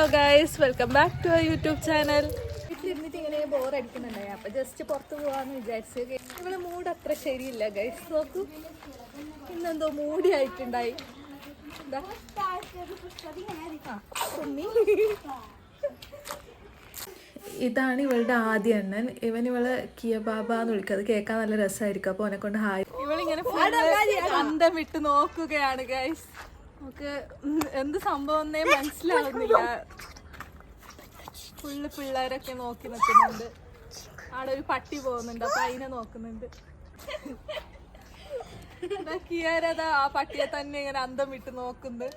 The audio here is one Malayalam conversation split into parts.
Hello guys, welcome back to our YouTube channel. വീട്ടിലിരുന്നിട്ട് ഇങ്ങനെ ബോറടിക്കുന്നുണ്ടായി, അപ്പം ജസ്റ്റ് പുറത്ത് പോകാമെന്ന് വിചാരിച്ചു. ഇവിടെ മൂഡ് അത്ര ശരിയില്ല ഗൈസ്. നോക്കൂ, ഇന്നെന്തോ മൂടി ആയിട്ടുണ്ടായി. ഇതാണ് ഇവളുടെ ആദ്യ അണ്ണൻ. ഇവളെ കിയബാബ എന്ന് വിളിക്കുക. അത് കേൾക്കാൻ നല്ല രസമായിരിക്കും. അപ്പോൾ അവനെ കൊണ്ട് ഹായ്. ഇവളിങ്ങനെ അന്തം വിട്ട് നോക്കുകയാണ് ഗൈസ്. നമുക്ക് എന്ത് സംഭവം എന്നേ മനസ്സിലാവുന്നില്ല. ഫുള്ള് പിള്ളേരൊക്കെ നോക്കി നിൽക്കുന്നുണ്ട്. അവിടെ ഒരു പട്ടി പോകുന്നുണ്ട്, അപ്പൊ അതിനെ നോക്കുന്നുണ്ട്. കിയാരതാ ആ പട്ടിയെ തന്നെ ഇങ്ങനെ അന്തം വിട്ട് നോക്കുന്നത്.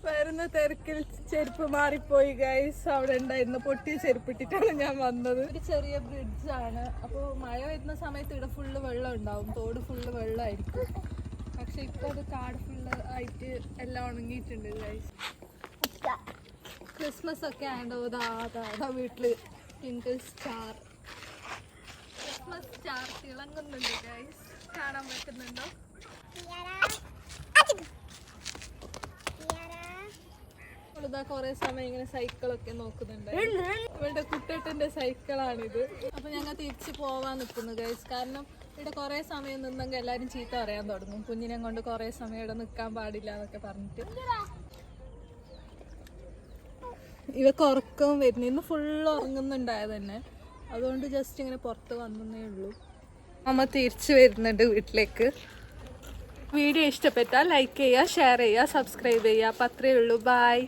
വരുന്ന തിരക്കിൽ ചെരുപ്പ് മാറിപ്പോയി ഗൈസ്. അവിടെ ഉണ്ടായിരുന്ന പൊട്ടിയ ചെരുപ്പിട്ടിട്ടാണ് ഞാൻ വന്നത്. ഒരു ചെറിയ ബ്രിഡ്ജാണ്. അപ്പോൾ മഴ വരുന്ന സമയത്ത് ഇവിടെ ഫുള്ള് വെള്ളം ഉണ്ടാവും, തോട് ഫുള്ള് വെള്ളമായിരിക്കും. പക്ഷെ ഇപ്പൊ അത് കാട് ഫുള്ള് ആയിട്ട് എല്ലാം ഉണങ്ങിയിട്ടുണ്ട് ഗൈസ്. ക്രിസ്മസ് ഒക്കെ ആയതുകൊണ്ട് അതാ വീട്ടില് ട്വിങ്കിൾ സ്റ്റാർ, ക്രിസ്മസ് സ്റ്റാർ തിളങ്ങുന്നുണ്ട് ഗൈസ്. കാണാൻ പറ്റുന്നുണ്ടോ? ഇതാ കൊറേ സമയം ഇങ്ങനെ സൈക്കിളൊക്കെ നോക്കുന്നുണ്ട്. ഇവളുടെ കുട്ടേട്ടന്റെ സൈക്കിളാണിത്. അപ്പൊ ഞങ്ങൾ തിരിച്ചു പോവാൻ നിൽക്കുന്നു ഗൈസ്. കാരണം ഇവിടെ കുറെ സമയം നിന്നെങ്കിൽ എല്ലാരും ചീത്ത പറയാൻ തുടങ്ങും. കുഞ്ഞിനെ കൊണ്ട് കുറെ സമയം ഇവിടെ നിൽക്കാൻ പാടില്ല എന്നൊക്കെ പറഞ്ഞിട്ട്. ഇവക്ക് ഉറക്കവും വരുന്നു. ഇന്ന് ഫുള്ള് ഉറങ്ങുന്നുണ്ടായത് തന്നെ. അതുകൊണ്ട് ജസ്റ്റ് ഇങ്ങനെ പുറത്ത് വന്നേ ഉള്ളൂ. അമ്മ തിരിച്ചു വരുന്നുണ്ട് വീട്ടിലേക്ക്. വീഡിയോ ഇഷ്ടപ്പെട്ടാൽ ലൈക്ക് ചെയ്യുക, ഷെയർ ചെയ്യുക, സബ്സ്ക്രൈബ് ചെയ്യുക. അപ്പം അത്രയേ ഉള്ളൂ. ബൈ.